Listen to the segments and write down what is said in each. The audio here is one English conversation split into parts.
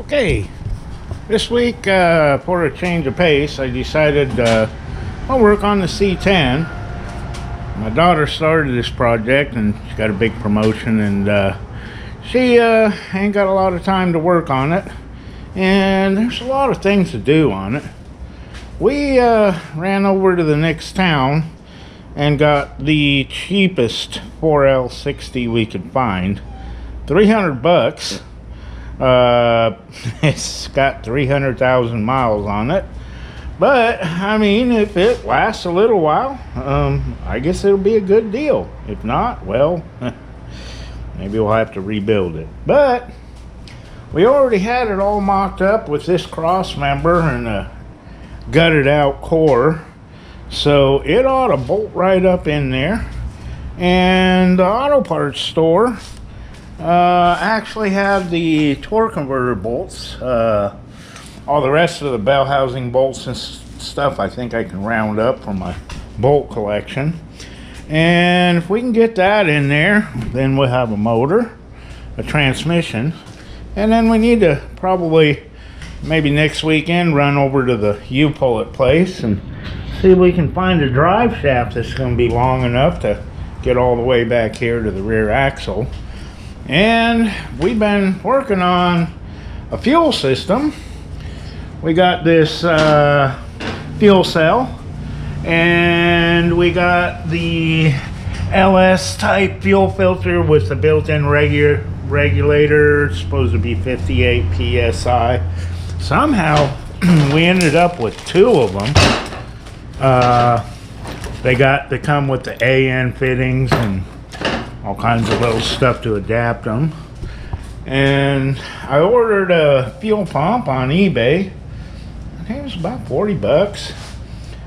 Okay, this week for a change of pace, I decided I'll work on the C10. My daughter started this project and she got a big promotion, and she ain't got a lot of time to work on it, and there's a lot of things to do on it. We ran over to the next town and got the cheapest 4L60 we could find, $300. It's got 300,000 miles on it, but I mean, if it lasts a little while, I guess it'll be a good deal. If not, well, maybe we'll have to rebuild it. But we already had it all mocked up with this cross member and a gutted out core, so it ought to bolt right up in there. And the auto parts store actually have the torque converter bolts. All the rest of the bell housing bolts and stuff I think I can round up from my bolt collection. And if we can get that in there, then we'll have a motor, a transmission, and then we need to probably maybe next weekend run over to the U-Pullet place and see if we can find a drive shaft that's going to be long enough to get all the way back here to the rear axle. And we've been working on a fuel system. We got this fuel cell, and we got the LS type fuel filter with the built-in regulator. It's supposed to be 58 psi. Somehow we ended up with two of them. They come with the AN fittings and all kinds of little stuff to adapt them. And I ordered a fuel pump on eBay. I think it was about 40 bucks.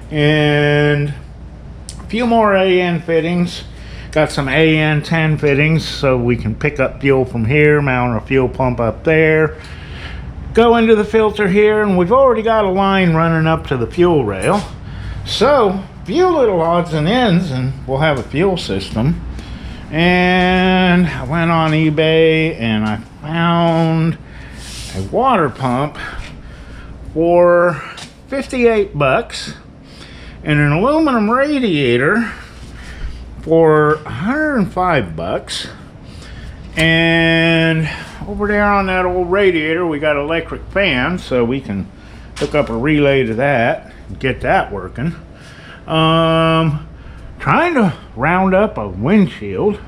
And a few more AN fittings. Got some AN 10 fittings so we can pick up fuel from here, mount a fuel pump up there, go into the filter here, and we've already got a line running up to the fuel rail. So a few little odds and ends and we'll have a fuel system. And I went on eBay and I found a water pump for 58 bucks and an aluminum radiator for 105 bucks. And over there on that old radiator we got electric fan, so we can hook up a relay to that and get that working. Trying to round up a windshield,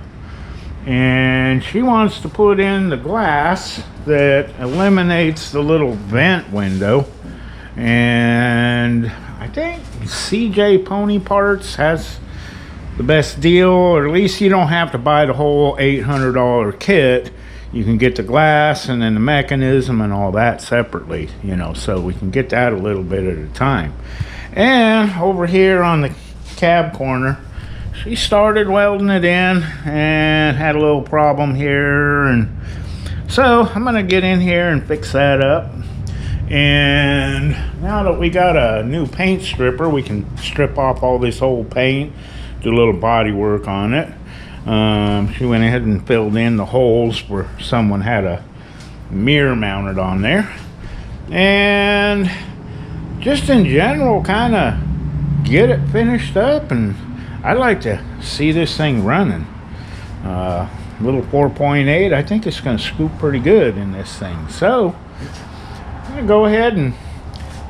and she wants to put in the glass that eliminates the little vent window. And I think CJ Pony Parts has the best deal, or at least you don't have to buy the whole $800 kit. You can get the glass and then the mechanism and all that separately, you know, so we can get that a little bit at a time. And over here on the cab corner, she started welding it in and had a little problem here, and so I'm gonna get in here and fix that up. And now that we got a new paint stripper, we can strip off all this old paint, do a little body work on it. She went ahead and filled in the holes where someone had a mirror mounted on there, and just in general kind of get it finished up. And I'd like to see this thing running. Little 4.8, I think it's going to scoop pretty good in this thing. So I'm going to go ahead and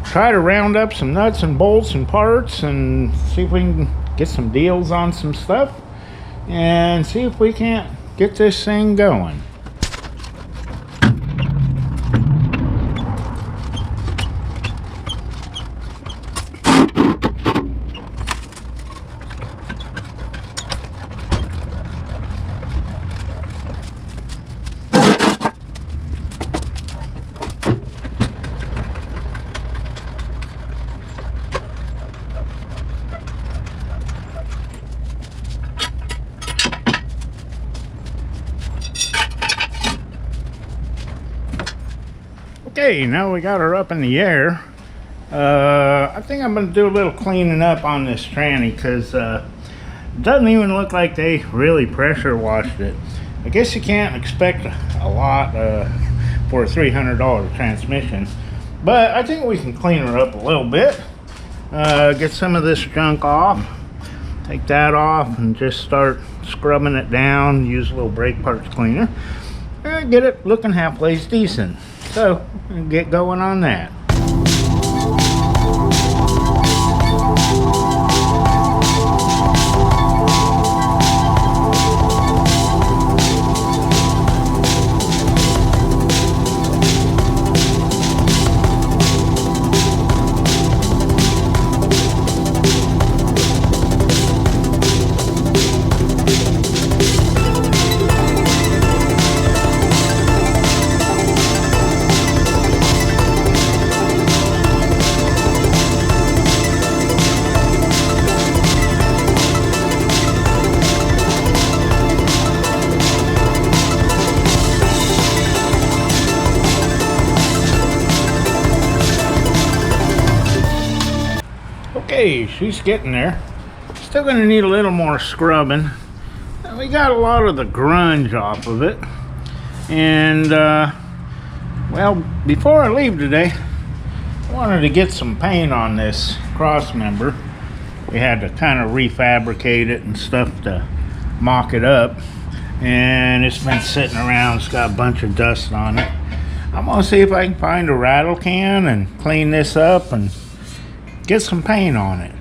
try to round up some nuts and bolts and parts and see if we can get some deals on some stuff and see if we can't get this thing going. Okay, now we got her up in the air. I think I'm going to do a little cleaning up on this tranny, because it doesn't even look like they really pressure washed it. I guess you can't expect a lot for a $300 transmission. But I think we can clean her up a little bit. Get some of this junk off. Take that off and just start scrubbing it down. Use a little brake parts cleaner. And get it looking halfway decent. So, get going on that. Okay, she's getting there. Still gonna need a little more scrubbing. We got a lot of the grunge off of it. And, well, before I leave today, I wanted to get some paint on this cross member. We had to kind of refabricate it and stuff to mock it up. And it's been sitting around. It's got a bunch of dust on it. I'm gonna see if I can find a rattle can and clean this up and get some paint on it.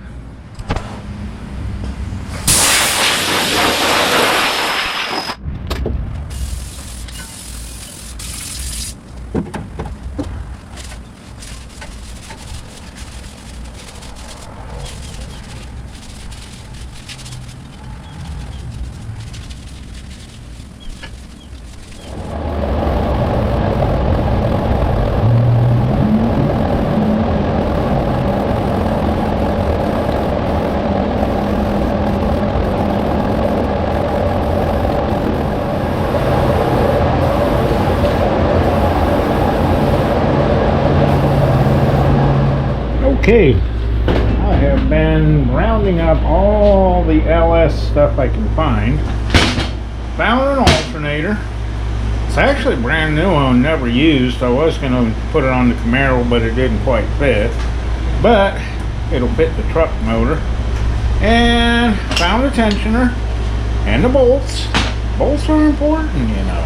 Okay, I have been rounding up all the LS stuff I can find. Found an alternator. It's actually a brand new one, never used. I was going to put it on the Camaro, but it didn't quite fit. But it'll fit the truck motor. And found a tensioner and the bolts. Bolts are important, you know.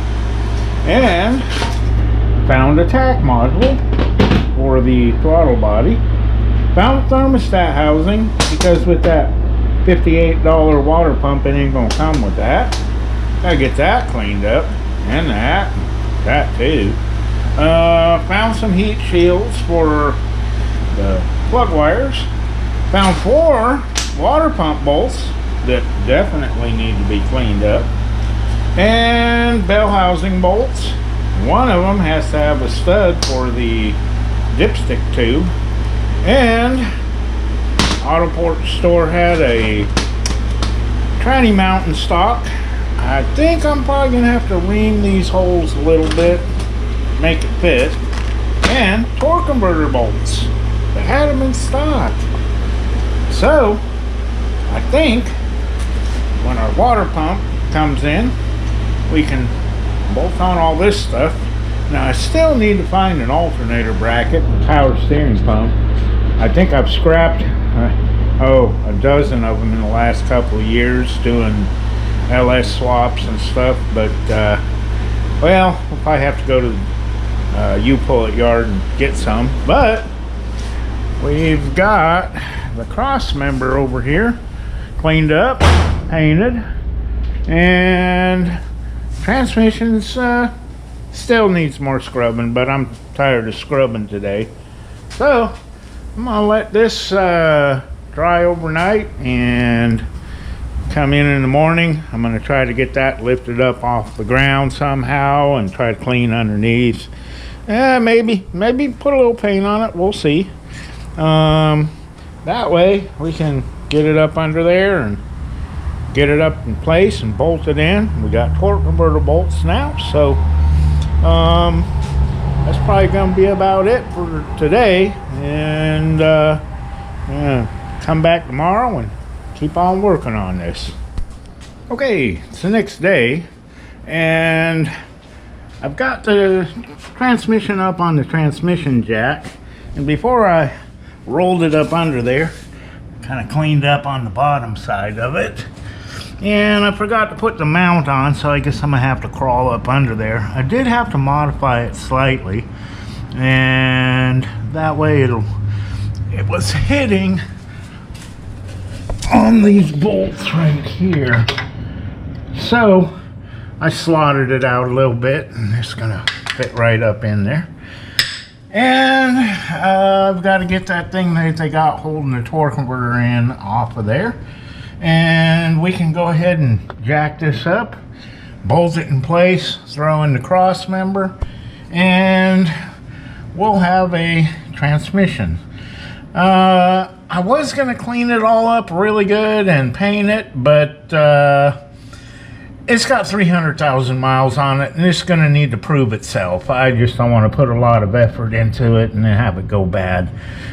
And found a tack module for the throttle body. Found thermostat housing, because with that $58 water pump, it ain't gonna come with that. Gotta get that cleaned up, and that too. Found some heat shields for the plug wires. Found 4 water pump bolts that definitely need to be cleaned up, and bell housing bolts. One of them has to have a stud for the dipstick tube. And Autoport store had a tranny mount in stock. I think I'm probably gonna have to ream these holes a little bit, make it fit. And torque converter bolts. They had them in stock. So I think when our water pump comes in, we can bolt on all this stuff. Now I still need to find an alternator bracket and power steering pump. I think I've scrapped a dozen of them in the last couple of years doing LS swaps and stuff, but well, if I have to go to the U-Pull-It yard and get some. But we've got the cross member over here cleaned up, painted, and transmission's still needs more scrubbing, but I'm tired of scrubbing today. So I'm gonna let this dry overnight and come in the morning. I'm gonna try to get that lifted up off the ground somehow and try to clean underneath. Maybe put a little paint on it, we'll see. That way we can get it up under there and get it up in place and bolt it in. We got torque converter bolts now, so that's probably gonna be about it for today, and come back tomorrow and keep on working on this. Okay, it's the next day, and I've got the transmission up on the transmission jack, and before I rolled it up under there, kind of cleaned up on the bottom side of it, and I forgot to put the mount on, so I guess I'm gonna have to crawl up under there. I did have to modify it slightly, and that way it was hitting on these bolts right here. So I slotted it out a little bit, and it's gonna fit right up in there. And I've got to get that thing that they got holding the torque converter in off of there, and we can go ahead and jack this up, bolt it in place, throw in the cross member, and we'll have a transmission. I was gonna clean it all up really good and paint it, but it's got 300,000 miles on it, and it's going to need to prove itself. I just don't want to put a lot of effort into it and then have it go bad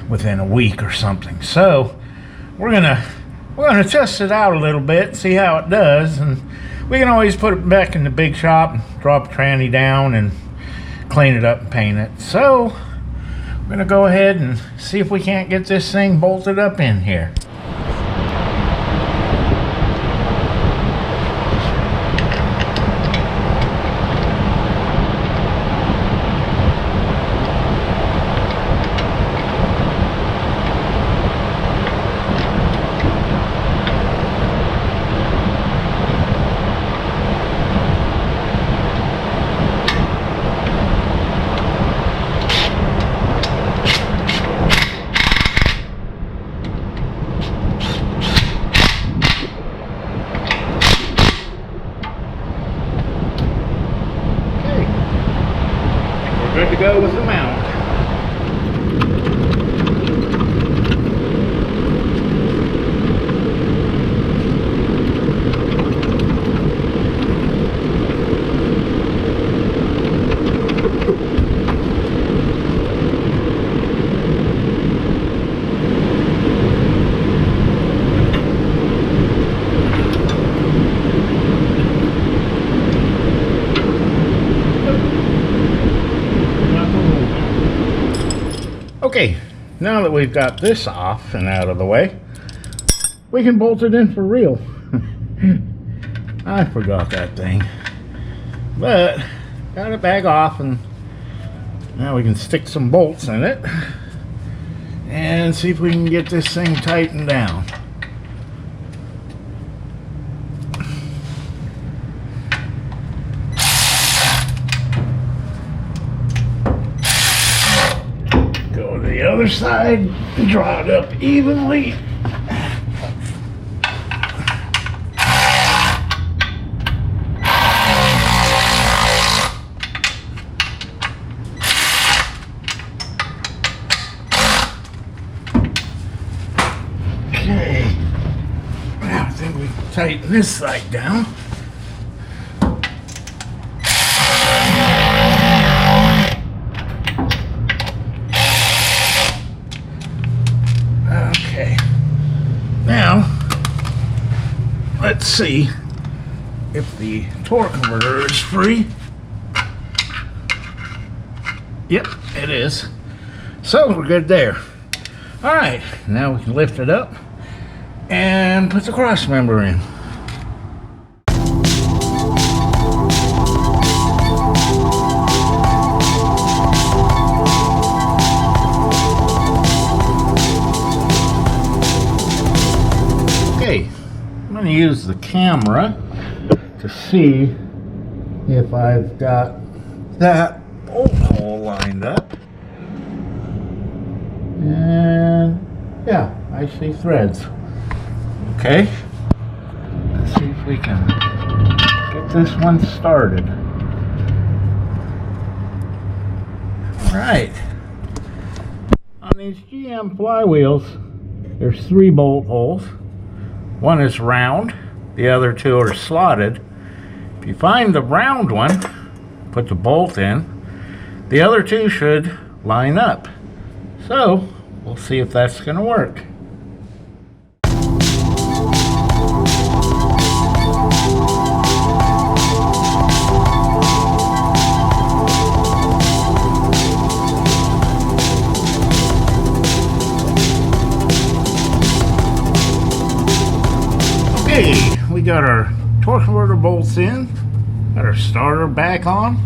within a week or something. So we're gonna test it out a little bit, see how it does, and we can always put it back in the big shop, drop the tranny down, and clean it up and paint it. So we're going to go ahead and see if we can't get this thing bolted up in here. Good to go with the mount. Okay, now that we've got this off and out of the way, we can bolt it in for real. I forgot that thing, but got it back off, and now we can stick some bolts in it and see if we can get this thing tightened down. The other side, draw it up evenly. Okay, now I think we can tighten this side down. Now, let's see if the torque converter is free. Yep, it is. So we're good there. All right, now we can lift it up and put the cross member in. I'm going to use the camera to see if I've got that bolt hole lined up. And yeah, I see threads. Okay, let's see if we can get this one started. Alright, on these GM flywheels, there's 3 bolt holes. One is round, the other 2 are slotted. If you find the round one, put the bolt in. The other 2 should line up. So, we'll see if that's going to work. got our torque converter bolts in, got our starter back on,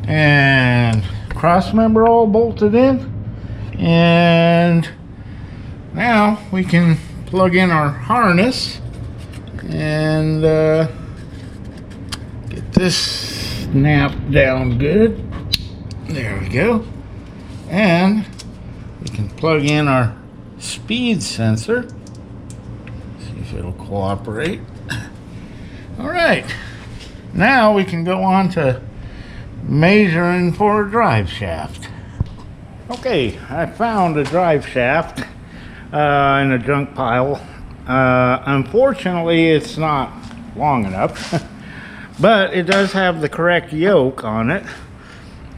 and cross member all bolted in, and now we can plug in our harness and get this snapped down good. There we go. And we can plug in our speed sensor. See if it'll cooperate. All right. Now we can go on to measuring for a drive shaft. Okay, I found a drive shaft in a junk pile. Unfortunately, it's not long enough, but it does have the correct yoke on it.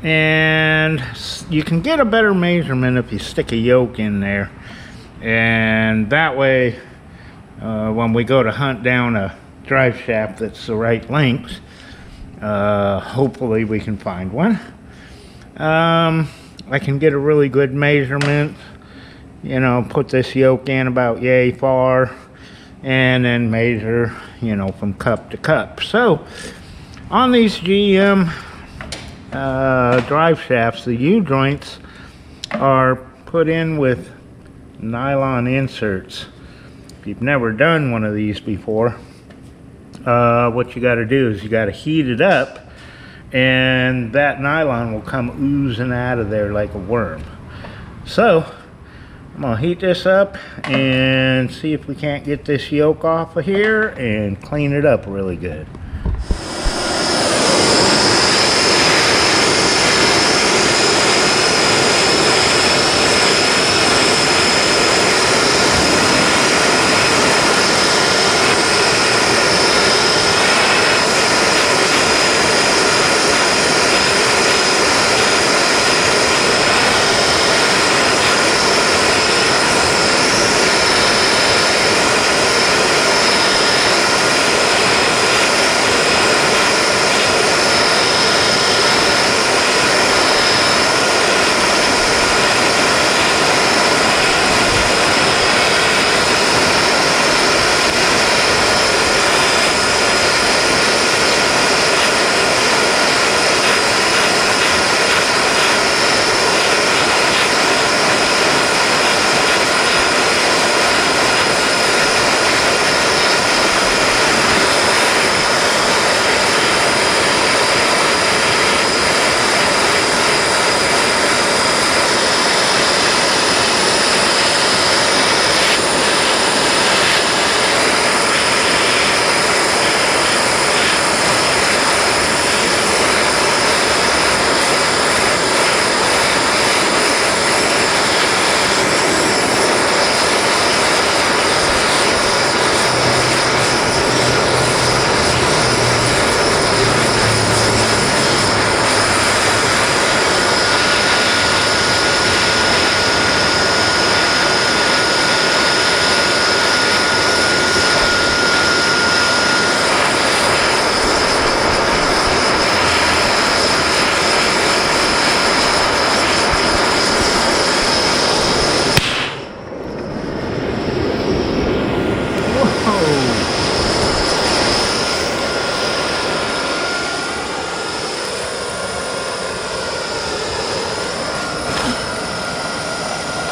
And you can get a better measurement if you stick a yoke in there, and that way when we go to hunt down a drive shaft that's the right length, hopefully we can find one. I can get a really good measurement, you know, put this yoke in about yay far and then measure, you know, from cup to cup. So on these GM drive shafts, the U-joints are put in with nylon inserts. If you've never done one of these before, what you got to do is you got to heat it up, and that nylon will come oozing out of there like a worm. So I'm gonna heat this up and see if we can't get this yoke off of here and clean it up really good.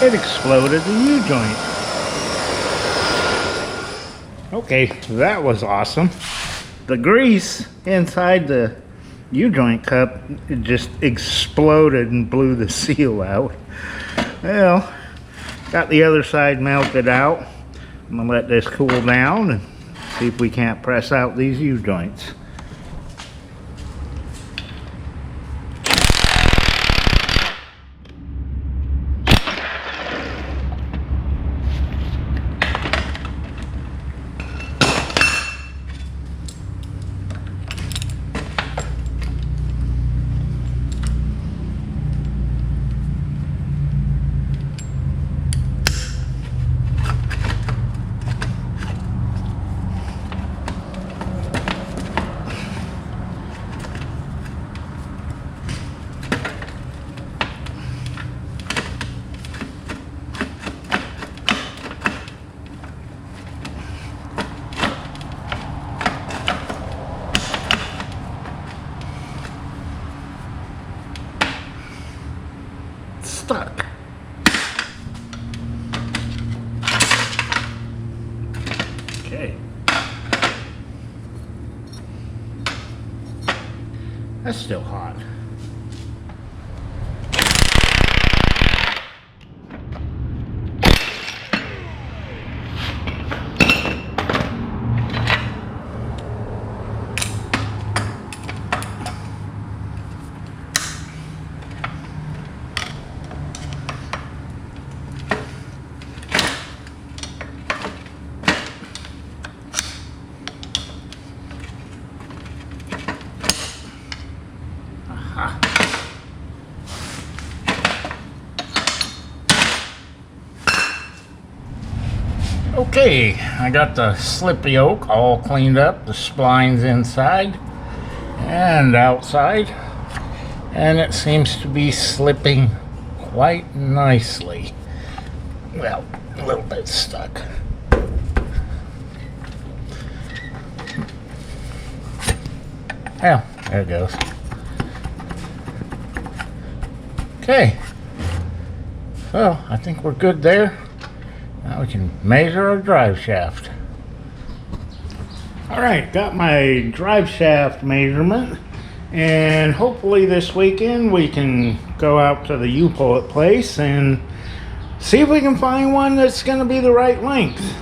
It exploded the U-joint. Okay, that was awesome. The grease inside the U-joint cup, it just exploded and blew the seal out. Well, got the other side melted out. I'm gonna let this cool down and see if we can't press out these U-joints. stuck. Okay. That's still hot. Okay, I got the slip yoke all cleaned up, the splines inside and outside, and it seems to be slipping quite nicely. Well, a little bit stuck. Yeah, there it goes. Okay, so I think we're good there. Now we can measure our drive shaft. Alright, got my drive shaft measurement, and hopefully this weekend we can go out to the U-Pull-It place and see if we can find one that's going to be the right length.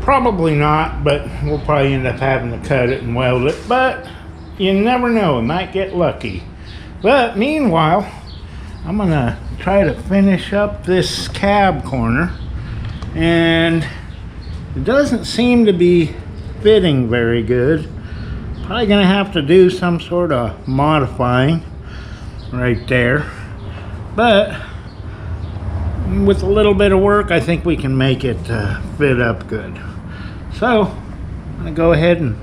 Probably not, but we'll probably end up having to cut it and weld it, but you never know, we might get lucky. But meanwhile, I'm going to try to finish up this cab corner, and it doesn't seem to be fitting very good. Probably gonna have to do some sort of modifying right there, but with a little bit of work I think we can make it fit up good. So I'm gonna go ahead and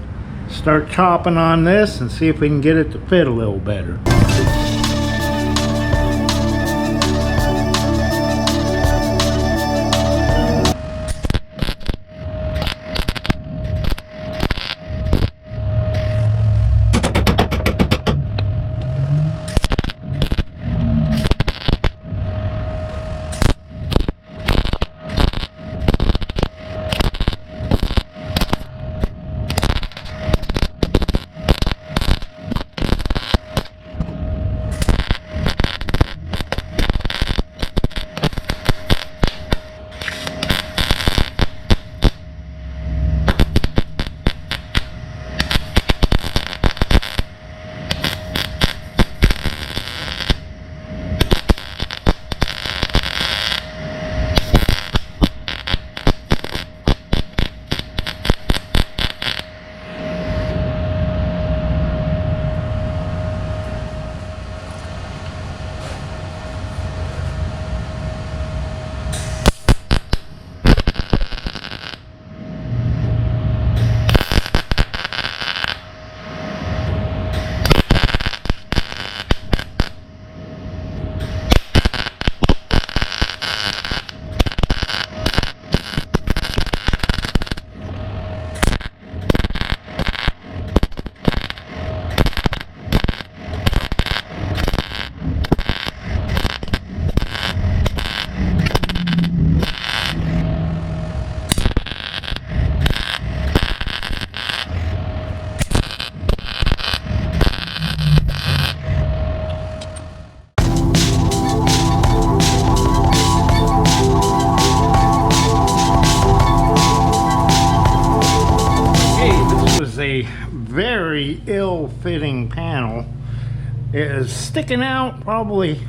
start chopping on this and see if we can get it to fit a little better. Very ill-fitting panel. It is sticking out probably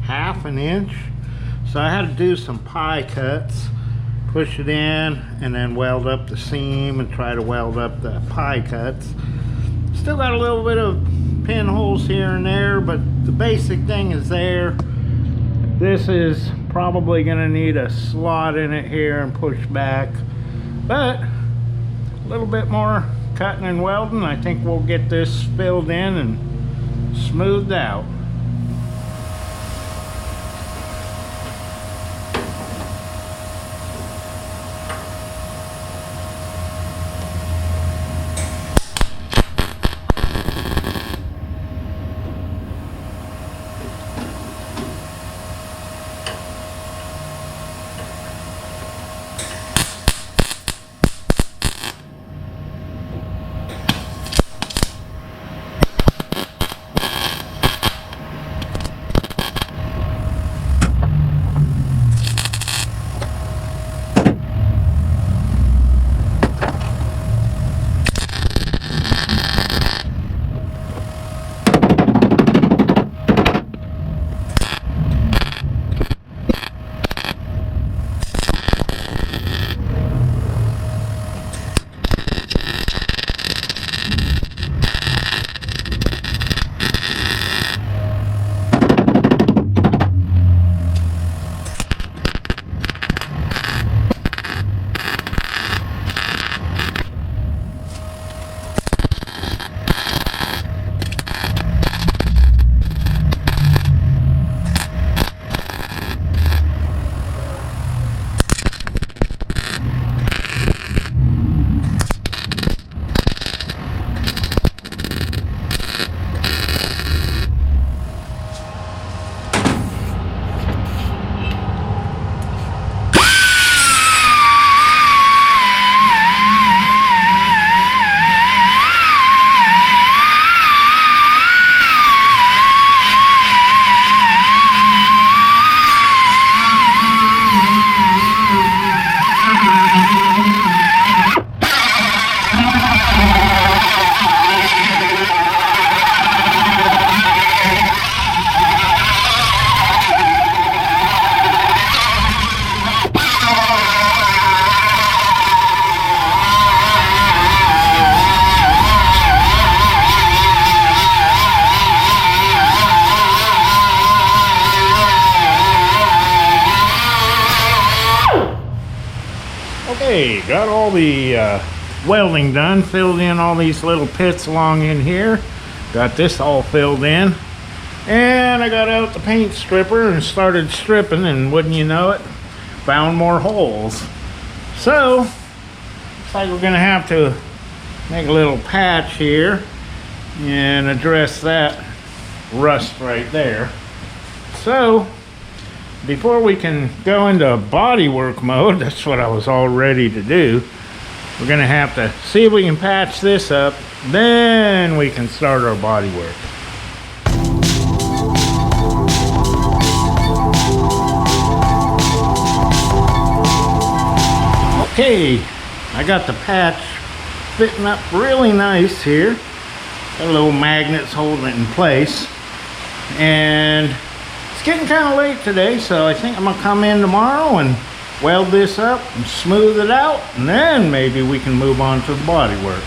half an inch, so I had to do some pie cuts, push it in, and then weld up the seam and try to weld up the pie cuts. Still got a little bit of pinholes here and there, but the basic thing is there. This is probably going to need a slot in it here and push back, but a little bit more cutting and welding, I think we'll get this filled in and smoothed out. Okay, got all the welding done, filled in all these little pits along in here. Got this all filled in. And I got out the paint stripper and started stripping, and wouldn't you know it, found more holes. So, looks like we're gonna have to make a little patch here and address that rust right there. So, before we can go into body work mode, that's what I was all ready to do. We're gonna have to see if we can patch this up, then we can start our body work. Okay, I got the patch fitting up really nice here. Got little magnets holding it in place. And it's getting kind of late today, so I think I'm gonna come in tomorrow and weld this up and smooth it out, and then maybe we can move on to the body work.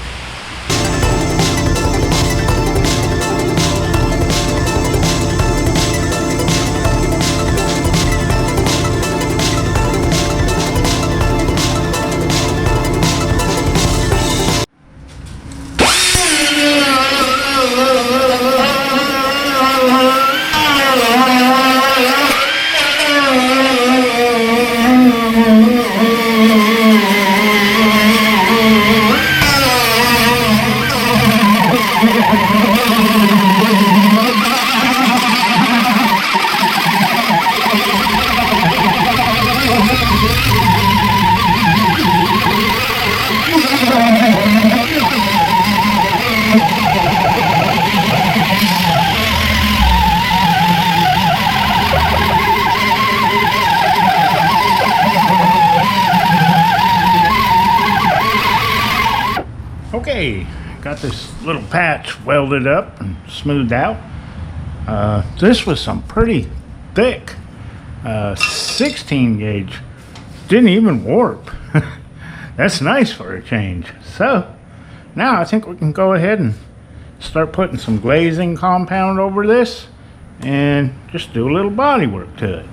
Okay, got this little patch welded up and smoothed out. This was some pretty thick 16 gauge. Didn't even warp. That's nice for a change. So now I think we can go ahead and start putting some glazing compound over this and just do a little body work to it.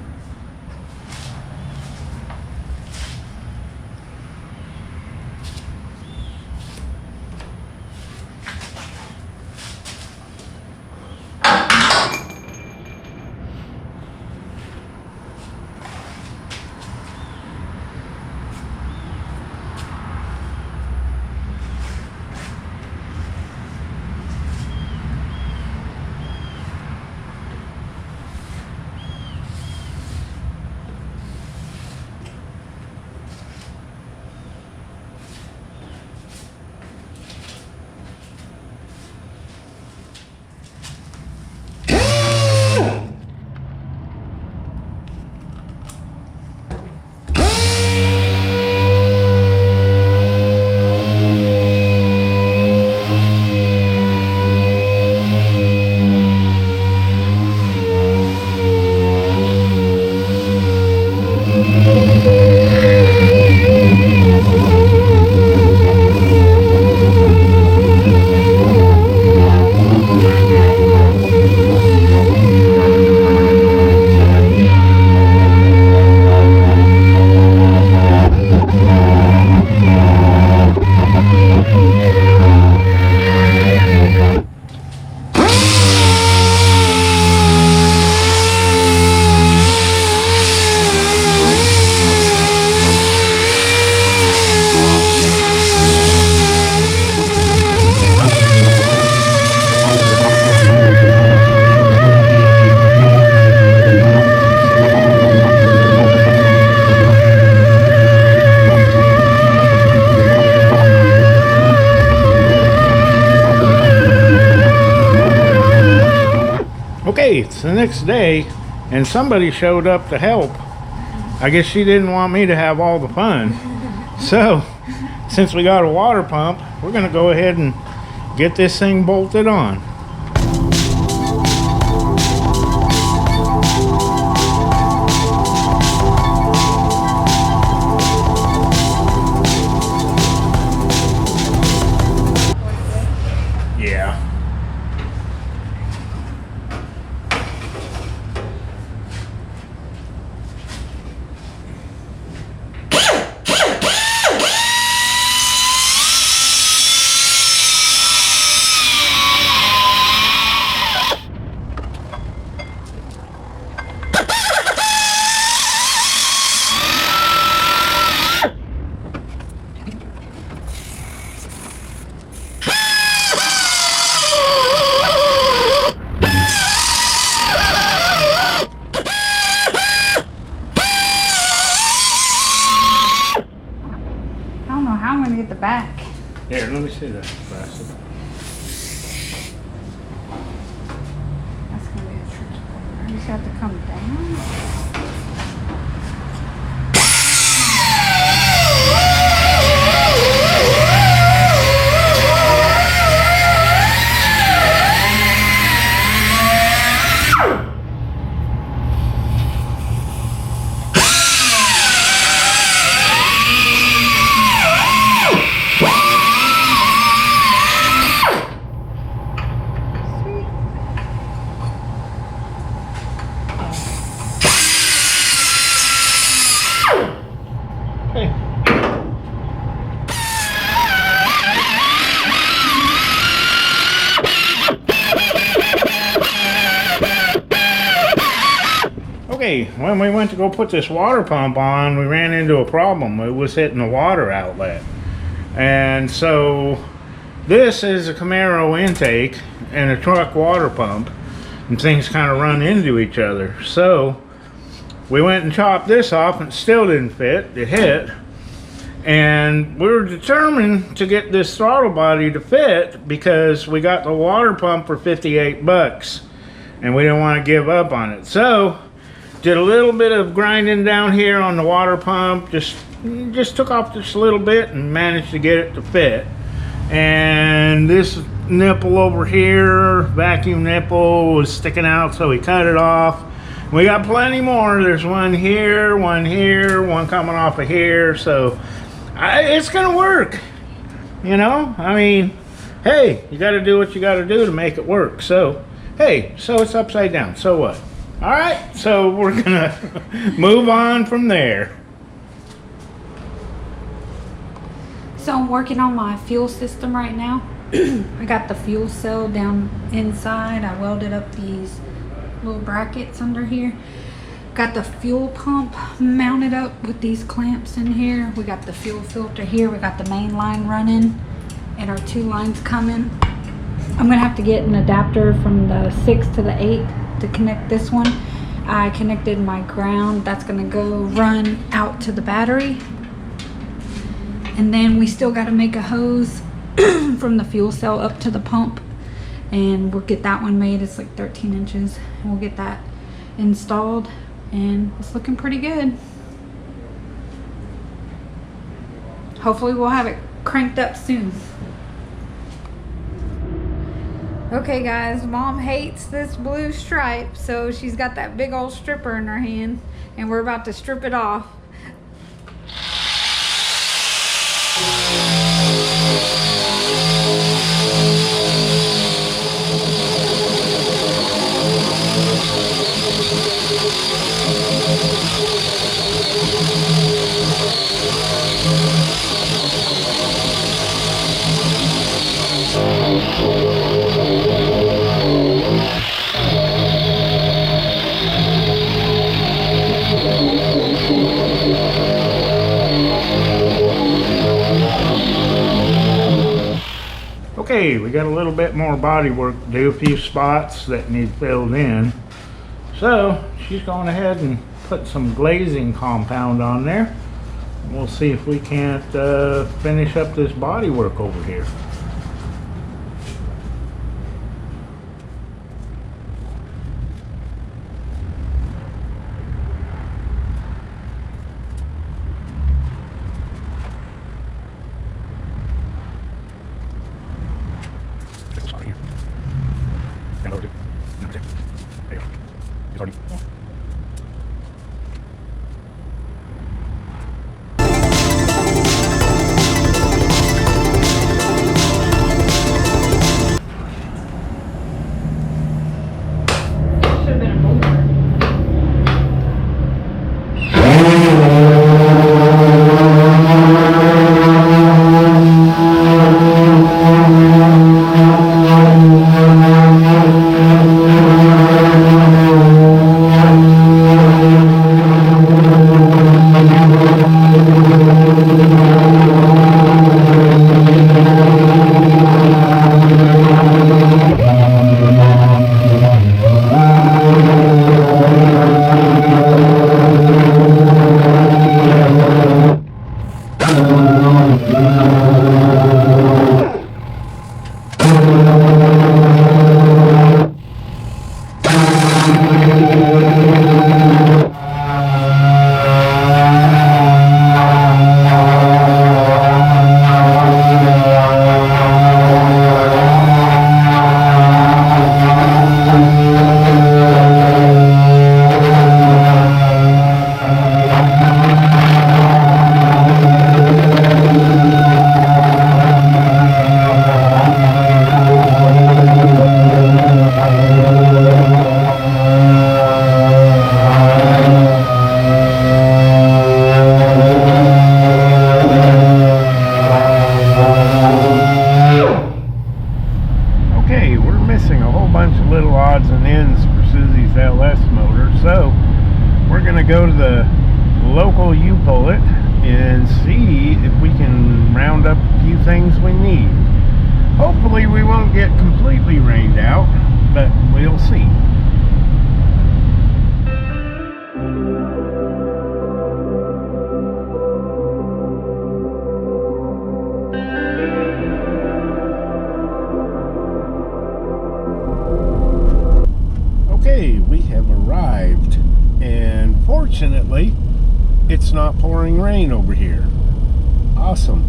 Okay, it's the next day and somebody showed up to help. I guess she didn't want me to have all the fun. So, since we got a water pump, we're gonna go ahead and get this thing bolted on. Yeah. see that plastic. That's gonna be a tricky one. You just have to come down. Okay, when we went to go put this water pump on, we ran into a problem. It was hitting the water outlet. And so this is a Camaro intake and a truck water pump, and things kind of run into each other. So we went and chopped this off and it still didn't fit. It hit. And we were determined to get this throttle body to fit because we got the water pump for 58 bucks and we didn't want to give up on it. So did a little bit of grinding down here on the water pump, just took off just a little bit and managed to get it to fit. And this nipple over here, vacuum nipple, was sticking out, so we cut it off. We got plenty more. There's one here, one coming off of here, so it's gonna work, you know. I mean, hey, you got to do what you got to do to make it work. So hey, so it's upside down, so what? All right, so we're gonna move on from there. So I'm working on my fuel system right now. I got the fuel cell down inside. I welded up these little brackets under here. Got the fuel pump mounted up with these clamps in here. We got the fuel filter here. We got the main line running and our 2 lines coming. I'm gonna have to get an adapter from the 6 to the 8 to connect this one. I connected my ground. That's gonna go run out to the battery. And then we still gotta make a hose from the fuel cell up to the pump. And we'll get that one made. It's like 13 inches. And we'll get that installed. And it's looking pretty good. Hopefully we'll have it cranked up soon. Okay guys, Mom hates this blue stripe, so she's got that big old stripper in her hand and we're about to strip it off. Okay, we got a little bit more body work to do, a few spots that need filled in. So she's going ahead and put some glazing compound on there. We'll see if we can't finish up this body work over here. missing a whole bunch of little odds and ends for Susie's LS motor, so we're gonna go to the local U-Pull-It and see if we can round up a few things we need. Hopefully we won't get completely rained out, but we'll see. Okay, we have arrived, and fortunately it's not pouring rain over here. Awesome.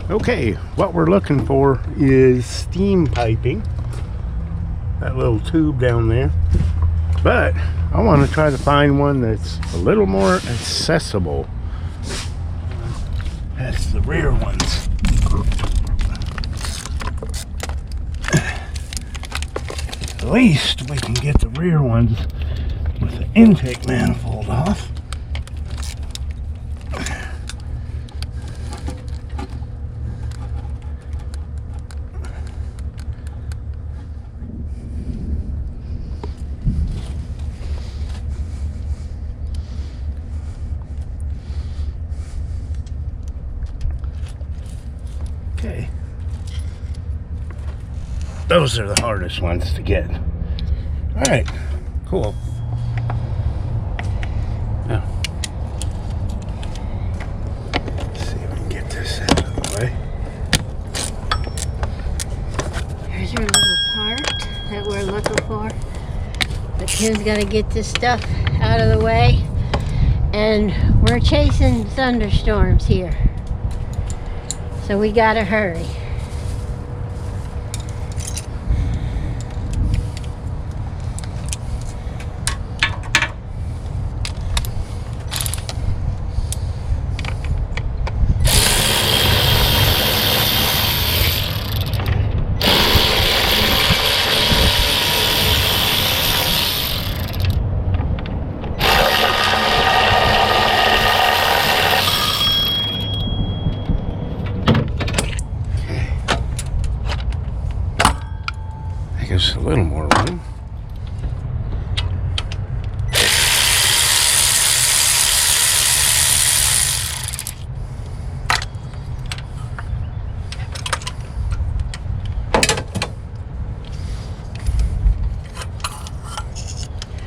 Okay, what we're looking for is steam piping. That little tube down there. But I want to try to find one that's a little more accessible. That's the rear ones. At least we can get the rear ones with the intake manifold off. Okay. Those are the hardest ones to get. All right, cool. Now, let's see if we can get this out of the way. Here's your little part that we're looking for. But Tim's got to get this stuff out of the way. And we're chasing thunderstorms here. So we got to hurry. Just a little more room.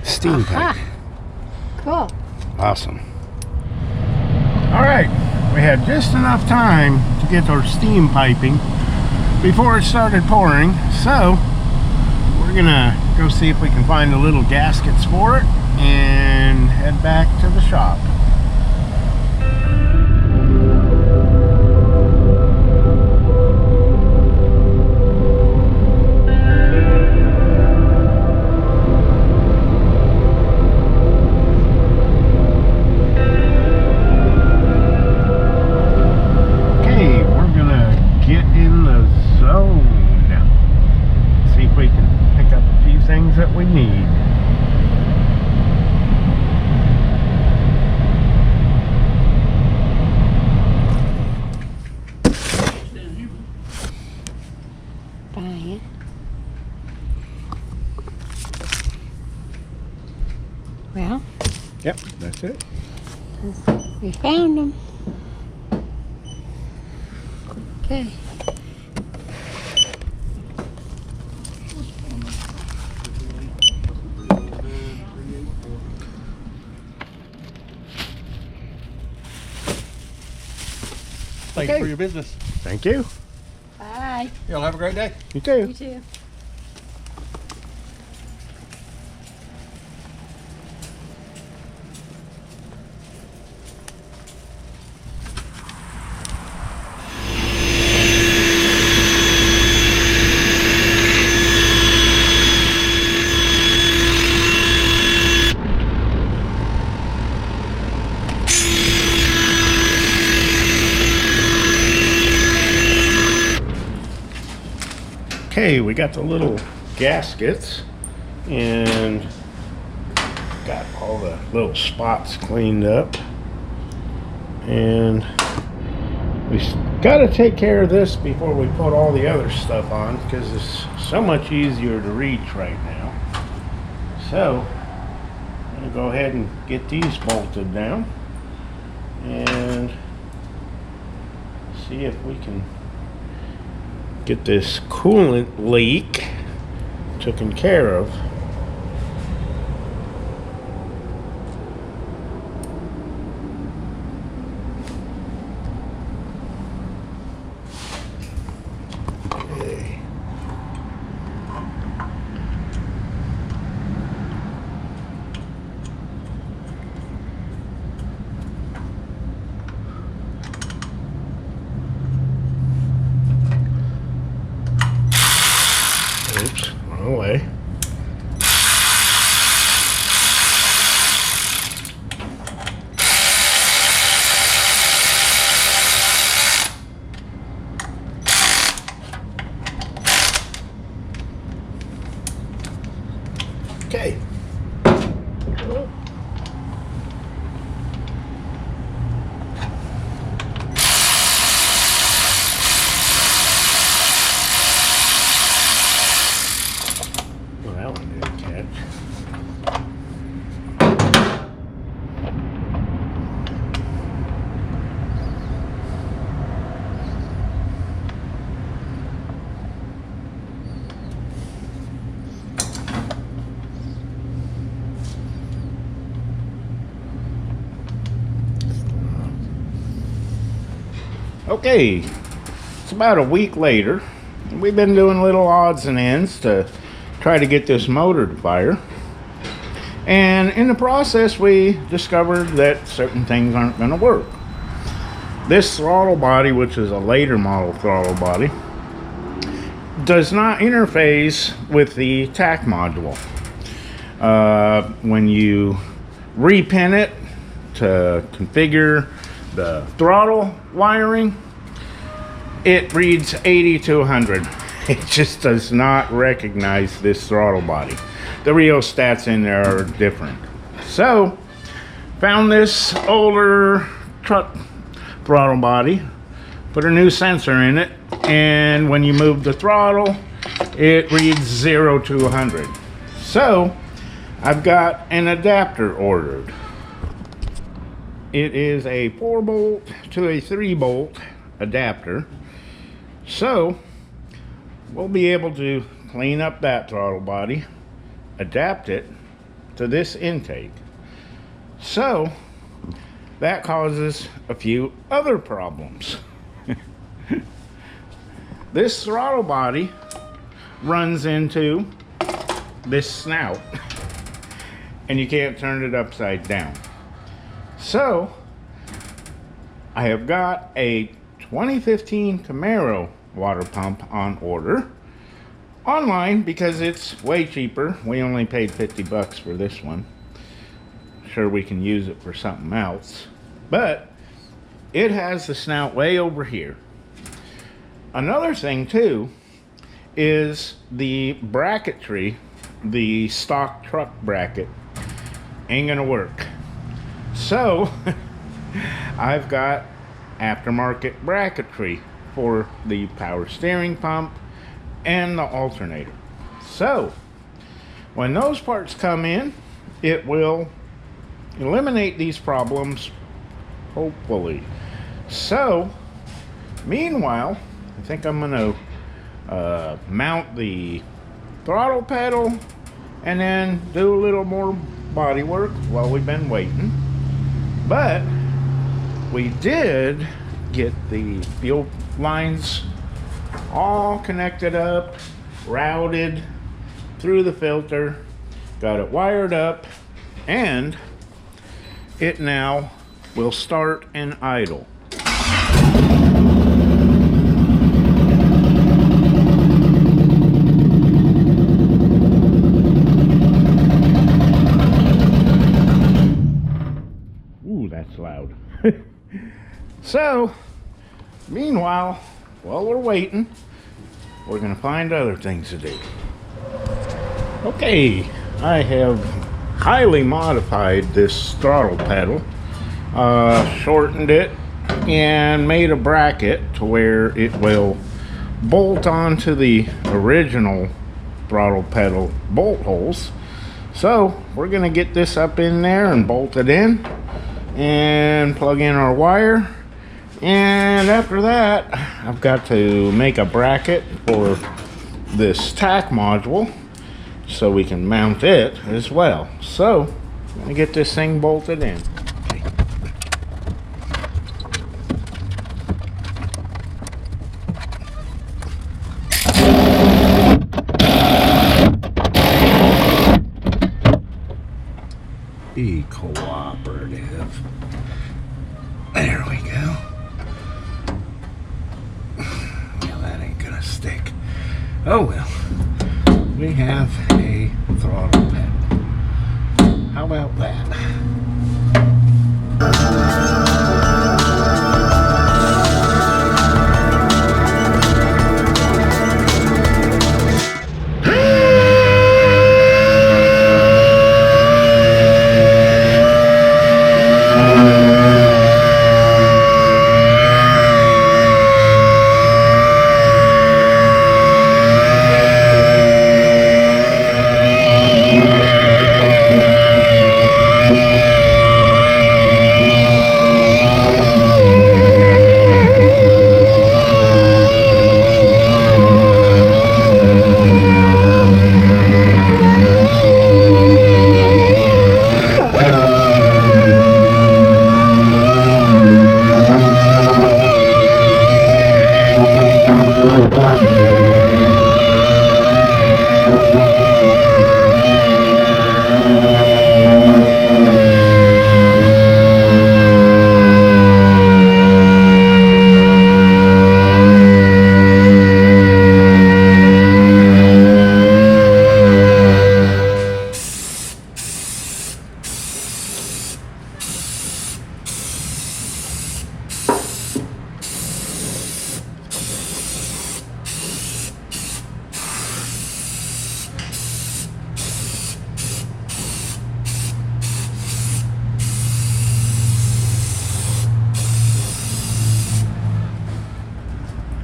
Steam pipe. Cool. Awesome. All right, we had just enough time to get our steam piping before it started pouring, so we're gonna go see if we can find the little gaskets for it and head back to the shop. Okay, we're gonna get in the zone. See if we can pick up a few things that we need. Fine. Well, Yep, that's it. we found them. Okay. Thank you for your business. Thank you. Bye. Y'all have a great day. You too. You too. Okay, we got the little gaskets and got all the little spots cleaned up, and We got to take care of this before we put all the other stuff on, because it's so much easier to reach right now. So I'm going to go ahead and get these bolted down and see if we can get this coolant leak taken care of. Okay. Oops, wrong way. Okay. Well, that one didn't catch. Okay, it's about a week later. We've been doing little odds and ends to try to get this motor to fire. And in the process, we discovered that certain things aren't going to work. This throttle body, which is a later model throttle body, does not interface with the TAC module. When you repin it to configure the throttle wiring, it reads 80 to 100. It just does not recognize this throttle body. The rheostats in there are different. So, found this older truck throttle body, put a new sensor in it, and when you move the throttle, it reads 0 to 100. So, I've got an adapter ordered. It is a 4-bolt to a 3-bolt adapter. So, we'll be able to clean up that throttle body, adapt it to this intake. So, that causes a few other problems. This throttle body runs into this snout, and you can't turn it upside down. So, I have got a 2015 Camaro water pump on order online because it's way cheaper. We only paid 50 bucks for this one. Sure, we can use it for something else, but it has the snout way over here. Another thing too is the bracketry, the stock truck bracket ain't gonna work. So I've got aftermarket bracketry for the power steering pump and the alternator. So when those parts come in, it will eliminate these problems, hopefully. So meanwhile, I think I'm gonna mount the throttle pedal and then do a little more body work while we've been waiting. But we did get the fuel lines all connected up, routed through the filter, got it wired up, and it now will start and idle. Ooh, that's loud. So, meanwhile, while we're waiting, we're gonna find other things to do. Okay, I have highly modified this throttle pedal, shortened it and made a bracket to where it will bolt onto the original throttle pedal bolt holes. So we're gonna get this up in there and bolt it in and plug in our wire. And after that, I've got to make a bracket for this tack module so we can mount it as well. So I'm gonna get this thing bolted in. Be cooperative. There we go. Well, that ain't gonna stick. Oh well. We have a throttle pedal. How about that?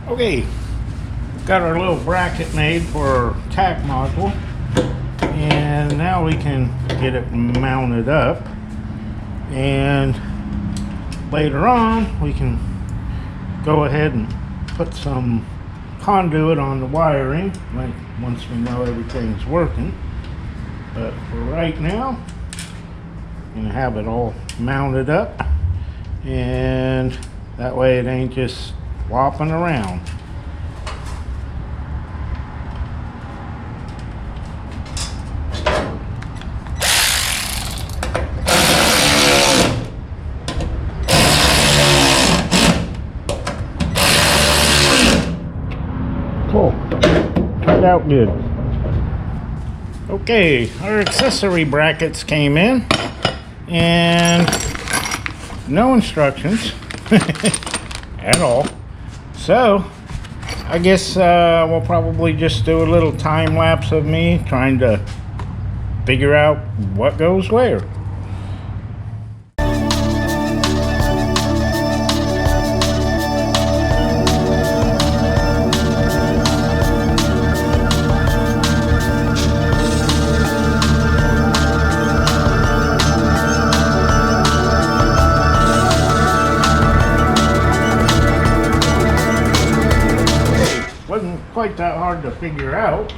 Okay, got our little bracket made for our tack module, and now we can get it mounted up, and later on we can go ahead and put some conduit on the wiring, like once we know everything's working. But for right now, I'm gonna have it all mounted up, and that way it ain't just flopping around. Cool. Turned out good. Okay, our accessory brackets came in and no instructions at all. So I guess we'll probably just do a little time lapse of me trying to figure out what goes where. Quite that hard to figure out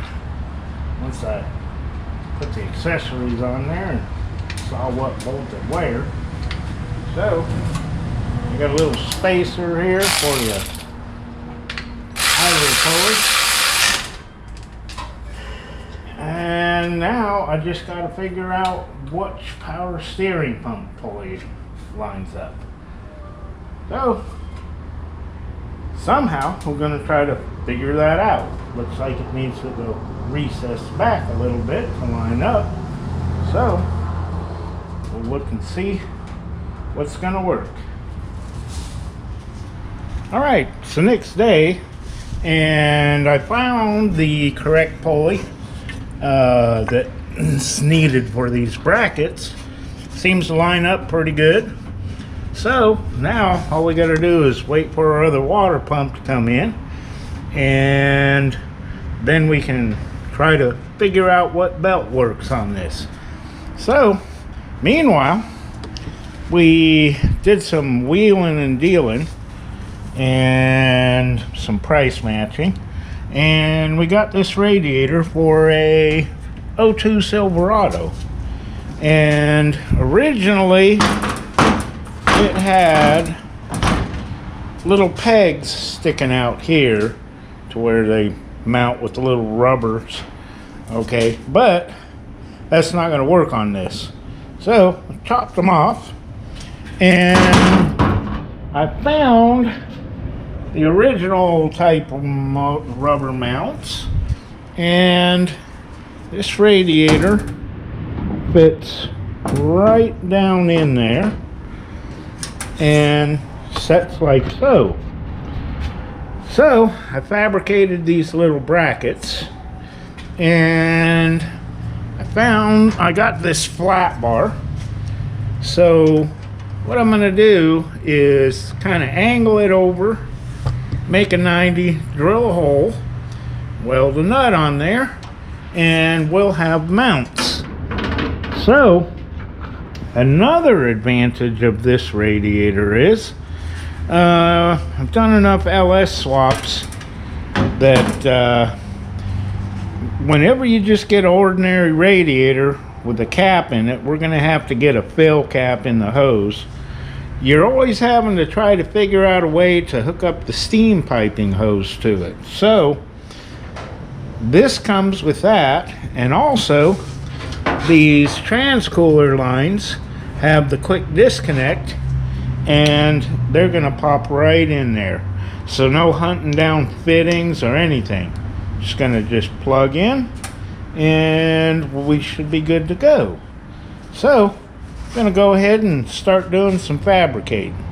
once I put the accessories on there and saw what bolted where. So I got a little spacer here for the idler pulley, and now I just got to figure out which power steering pump pulley lines up. So somehow we're going to try to figure that out. Looks like it needs to go recess back a little bit to line up. So we'll look and see what's going to work. All right, it's the next day, and I found the correct pulley that's needed for these brackets. Seems to line up pretty good. So now all we got to do is wait for our other water pump to come in, and then we can try to figure out what belt works on this. So meanwhile, we did some wheeling and dealing and some price matching, and we got this radiator for a '02 Silverado. And originally it had little pegs sticking out here to where they mount with the little rubbers. Okay, but that's not going to work on this. So I chopped them off, and I found the original type of rubber mounts, and this radiator fits right down in there and sets like so. So I fabricated these little brackets, and I got this flat bar. So what I'm going to do is kind of angle it over, make a 90, drill a hole, weld a nut on there, and we'll have mounts. So another advantage of this radiator is I've done enough LS swaps that whenever you just get an ordinary radiator with a cap in it, we're going to have to get a fill cap in the hose. You're always having to try to figure out a way to hook up the steam piping hose to it. So this comes with that, and also these transcooler lines have the quick disconnect, and they're going to pop right in there. So no hunting down fittings or anything. Just going to just plug in, and we should be good to go. So I'm going to go ahead and start doing some fabricating.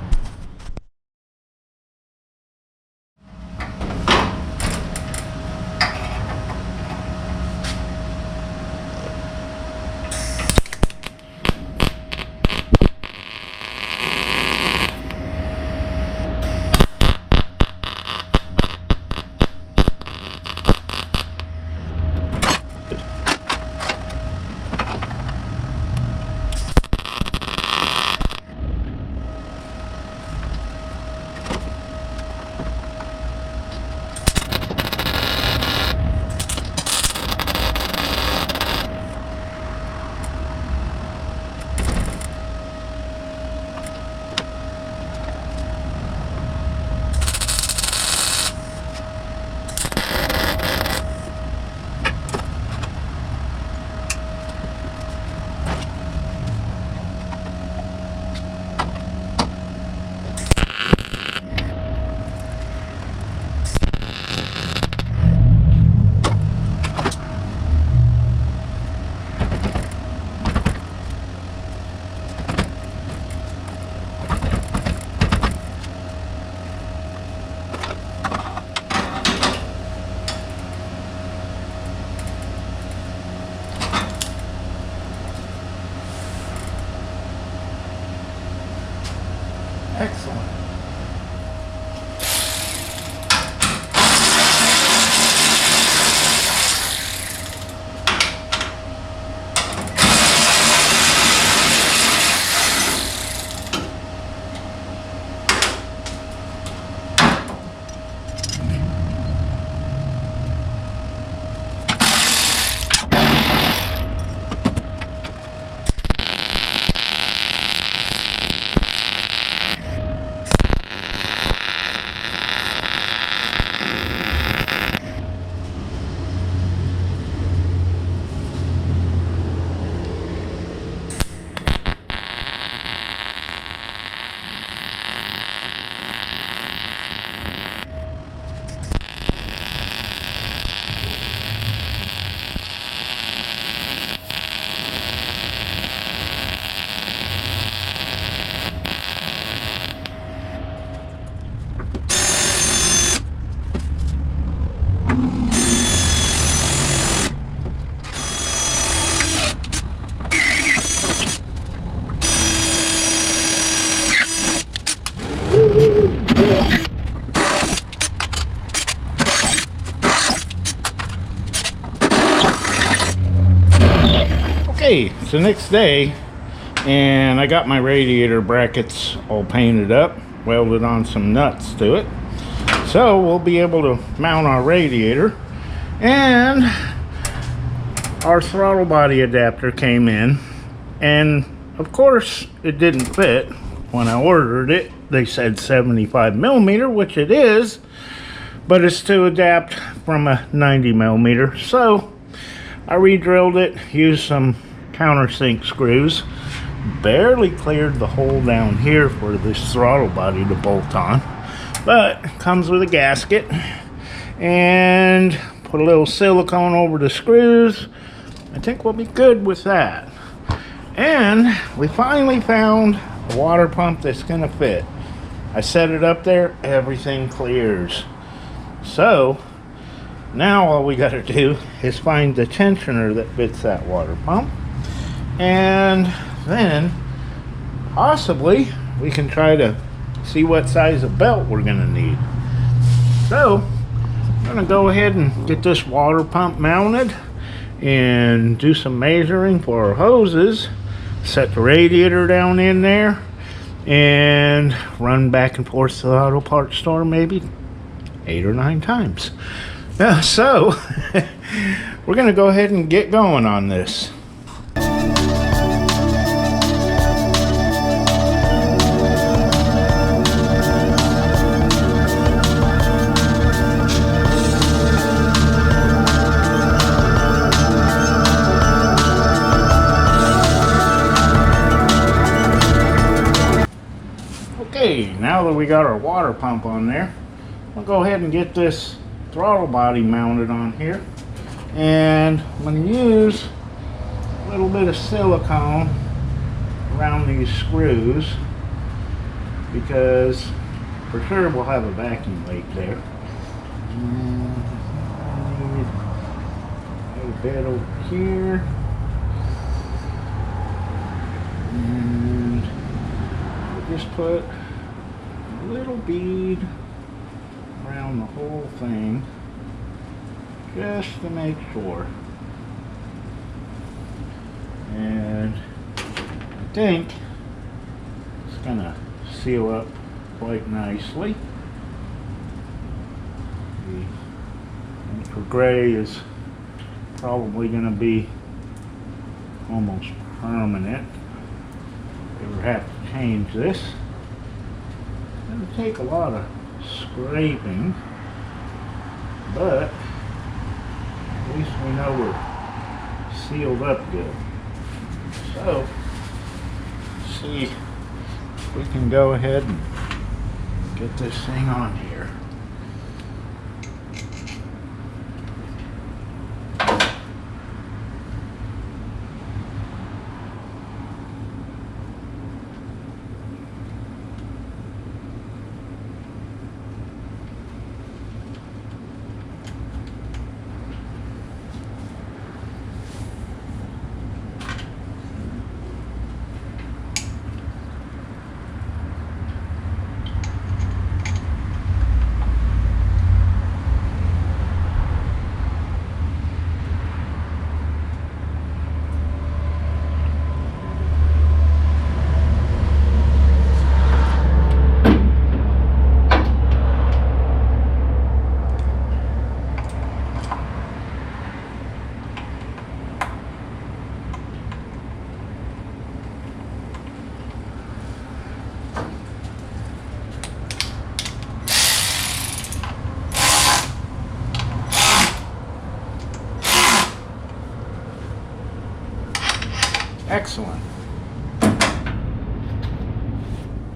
Okay, it's the next day, and I got my radiator brackets all painted up, welded on some nuts to it. So we'll be able to mount our radiator, and our throttle body adapter came in, and of course it didn't fit. When I ordered it, they said 75 millimeter, which it is, but it's to adapt from a 90 millimeter. So I re-drilled it, used some countersink screws, barely cleared the hole down here for this throttle body to bolt on, but it comes with a gasket, and put a little silicone over the screws. I think we'll be good with that. And we finally found a water pump that's gonna fit. I set it up there, everything clears. So now all we gotta do is find the tensioner that fits that water pump, and then possibly we can try to see what size of belt we're gonna need. So I'm gonna go ahead and get this water pump mounted and do some measuring for our hoses, set the radiator down in there, and run back and forth to the auto parts store maybe 8 or 9 times. So we're gonna go ahead and get going on this. Okay, now that we got our water pump on there, I'll go ahead and get this throttle body mounted on here, and I'm going to use a little bit of silicone around these screws, because for sure we'll have a vacuum leak there. And I need a bit over here, and we'll just put a little bead around the whole thing just to make sure. And I think it's gonna seal up quite nicely. The infra gray is probably gonna be almost permanent. Ever have to change this. It'll take a lot of scraping, but at least we know we're sealed up good. So see if we can go ahead and get this thing on here. Excellent.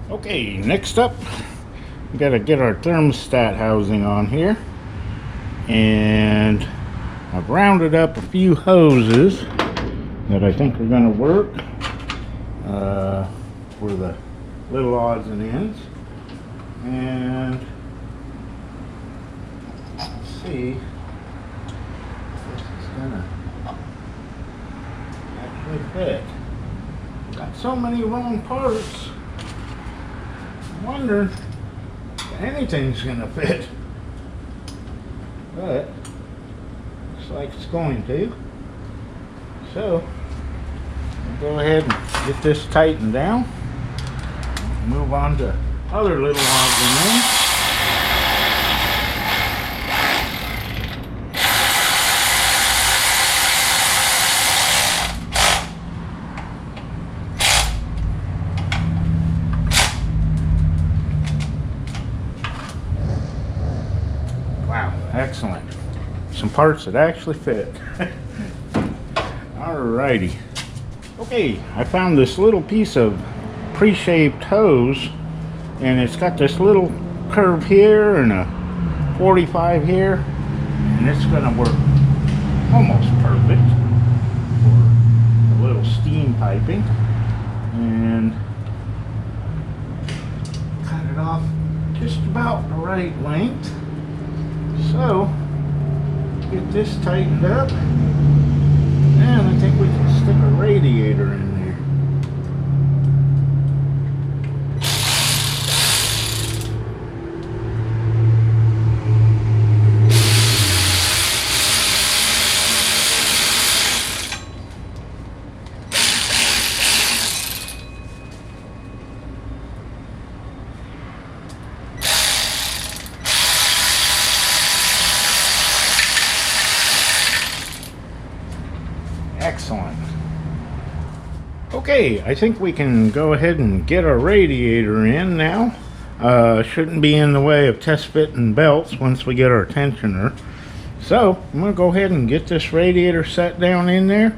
Okay, next up, we gotta get our thermostat housing on here, and I've rounded up a few hoses that I think are gonna work for the little odds and ends, and let's see if this is gonna actually fit. Got so many wrong parts. I'm wondering if anything's gonna fit, but looks like it's going to. So go ahead and get this tightened down. Move on to other little odds and ends. Wow, excellent. Some parts that actually fit. Alrighty. Okay, I found this little piece of pre-shaped hose, and it's got this little curve here and a 45 here, and it's gonna work almost perfect for a little steam piping. And cut it off just about the right length. So get this tightened up, and I think we can stick a radiator in there. Excellent. Okay, I think we can go ahead and get our radiator in now. Shouldn't be in the way of test fitting belts once we get our tensioner. So I'm going to go ahead and get this radiator set down in there,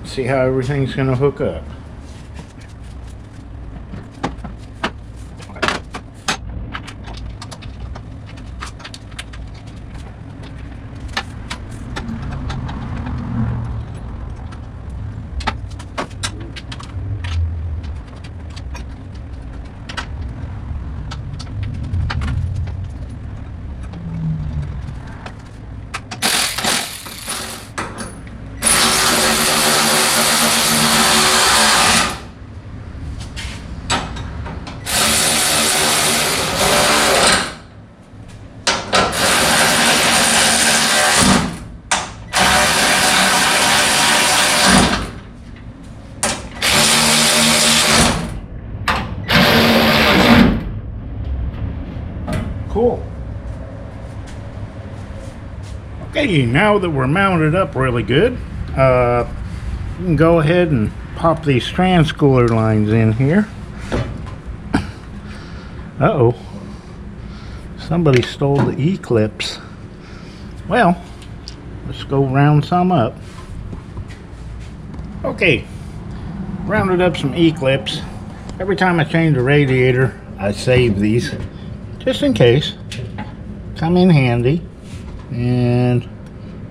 see how everything's going to hook up. Cool. Okay, now that we're mounted up really good, you can go ahead and pop these strand schooler lines in here. Uh-oh. Somebody stole the E-clips. Well, let's go round some up. Okay, rounded up some E-clips. Every time I change the radiator, I save these, just in case. Come in handy. And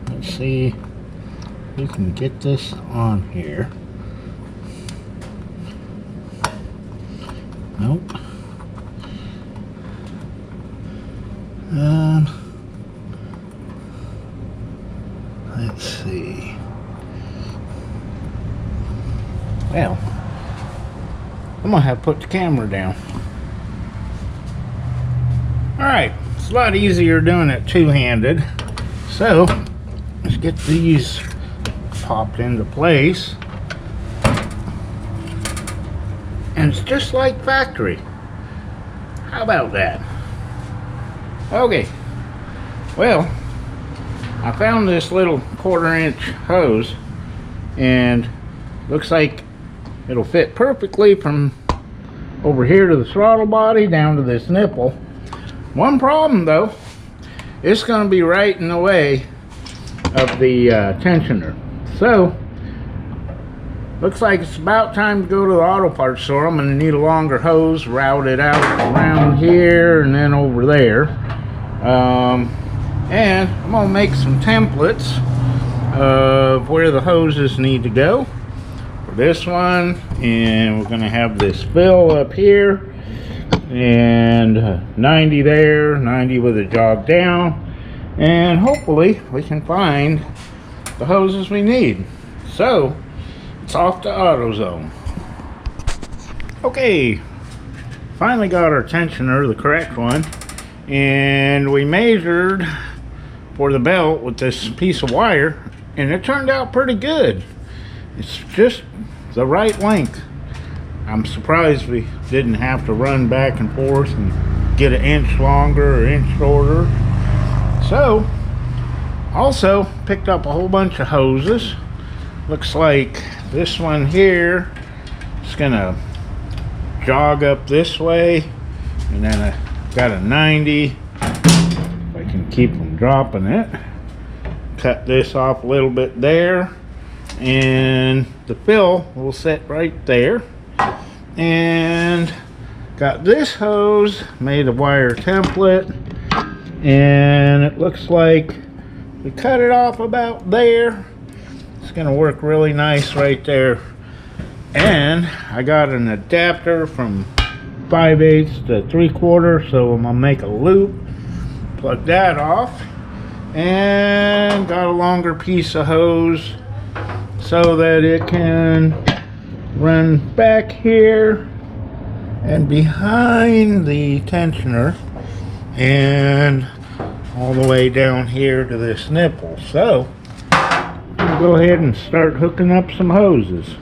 let's see if we can get this on here. Nope. Let's see. Well, I'm gonna have to put the camera down. Alright, it's a lot easier doing it two-handed. So, let's get these popped into place. And it's just like factory. How about that? Okay, well, I found this little 1/4-inch hose, and looks like it'll fit perfectly from over here to the throttle body down to this nipple. One problem though, it's going to be right in the way of the tensioner. So, looks like it's about time to go to the auto parts store. I'm going to need a longer hose, route it out around here and then over there. And I'm going to make some templates of where the hoses need to go for this one. And we're going to have this fill up here. And 90 there, 90 with a jog down, and hopefully we can find the hoses we need. So it's off to AutoZone. Okay, finally got our tensioner, the correct one, and we measured for the belt with this piece of wire, and it turned out pretty good. It's just the right length. I'm surprised we didn't have to run back and forth and get an inch longer or inch shorter. So, also picked up a whole bunch of hoses. Looks like this one here is gonna jog up this way, and then I got a 90. If I can keep from dropping it. Cut this off a little bit there, and the fill will sit right there. And got this hose made of wire template, and it looks like we cut it off about there. It's gonna work really nice right there. And I got an adapter from 5/8 to 3/4, so I'm gonna make a loop, plug that off, and got a longer piece of hose so that it can run back here and behind the tensioner and all the way down here to this nipple. So we'll go ahead and start hooking up some hoses.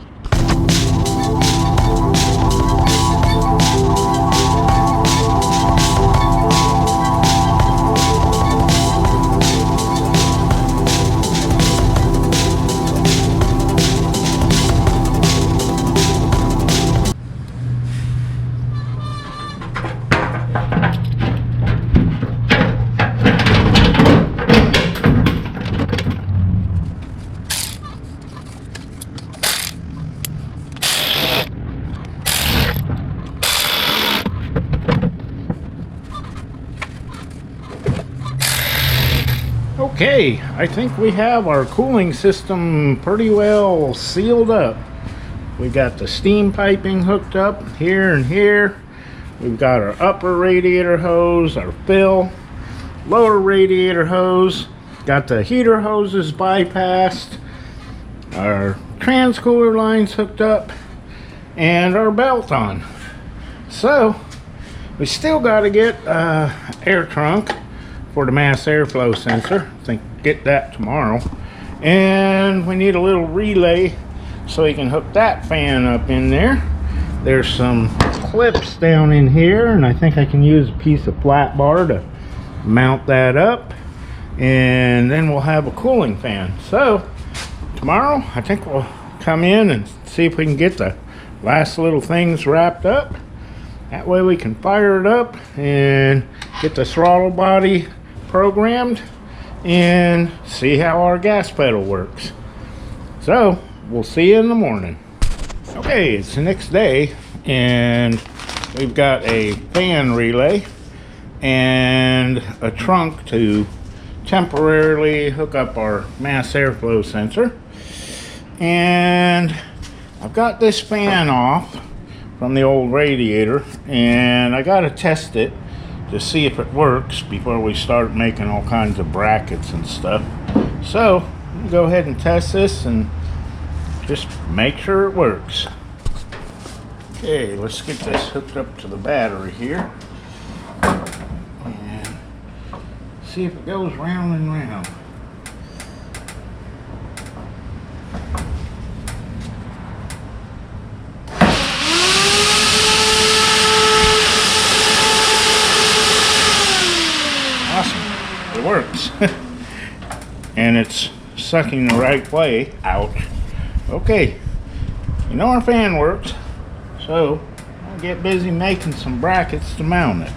Okay, I think we have our cooling system pretty well sealed up. We got the steam piping hooked up here and here. We've got our upper radiator hose, our fill, lower radiator hose, got the heater hoses bypassed, our transcooler lines hooked up, and our belt on. So we still got to get air trunk for the mass airflow sensor. I think get that tomorrow. And we need a little relay so we can hook that fan up in there. There's some clips down in here, and I think I can use a piece of flat bar to mount that up, and then we'll have a cooling fan. So tomorrow I think we'll come in and see if we can get the last little things wrapped up. That way we can fire it up and get the throttle body programmed and see how our gas pedal works. So we'll see you in the morning. Okay, it's the next day, and we've got a fan relay and a trunk to temporarily hook up our mass airflow sensor. And I've got this fan off from the old radiator, and I gotta test it to see if it works before we start making all kinds of brackets and stuff. So we'll go ahead and test this and just make sure it works. Okay, let's get this hooked up to the battery here and see if it goes round and round. Awesome, it works. And it's sucking the right way. Ouch. Okay, you know our fan works, so I'll get busy making some brackets to mount it.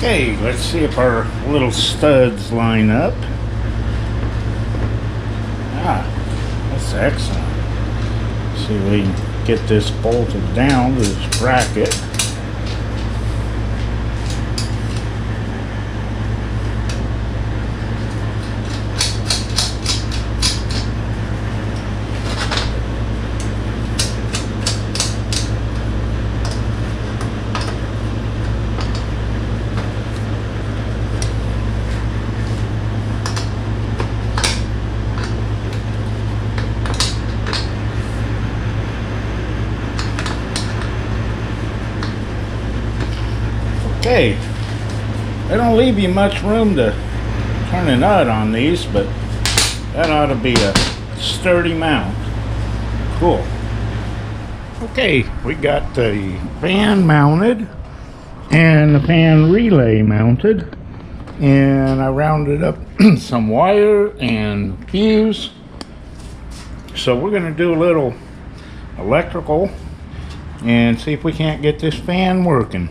Okay, let's see if our little studs line up. Ah, that's excellent. Let's see if we can get this bolted down to this bracket. Okay, they don't leave you much room to turn a nut on these, but that ought to be a sturdy mount. Cool. Okay, we got the fan mounted and the fan relay mounted, and I rounded up some wire and fuse. So we're going to do a little electrical and see if we can't get this fan working.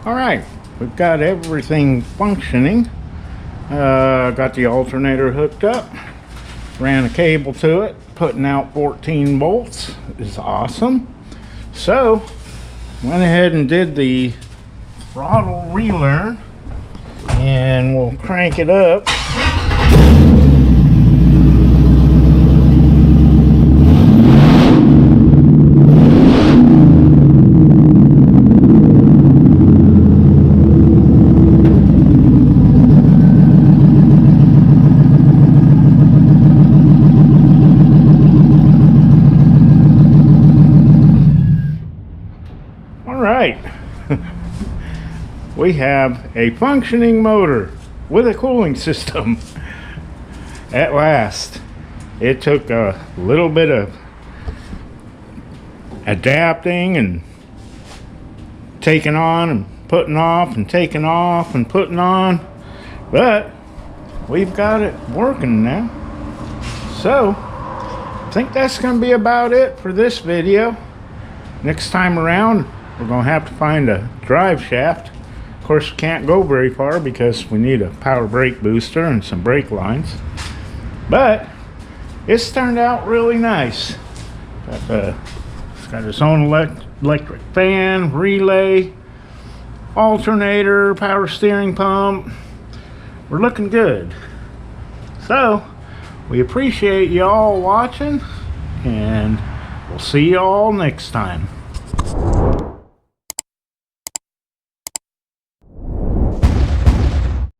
All right, we've got everything functioning. Got the alternator hooked up, ran a cable to it, putting out 14 volts is awesome. So went ahead and did the throttle relearn, and we'll crank it up. We have a functioning motor with a cooling system at last. It took a little bit of adapting and taking on and putting off and taking off and putting on, but we've got it working now. So I think that's going to be about it for this video. next time around, we're gonna have to find a drive shaft. Of course, we can't go very far because we need a power brake booster and some brake lines. But it's turned out really nice. It's got its own electric fan, relay, alternator, power steering pump. We're looking good. So we appreciate y'all watching, and we'll see y'all next time.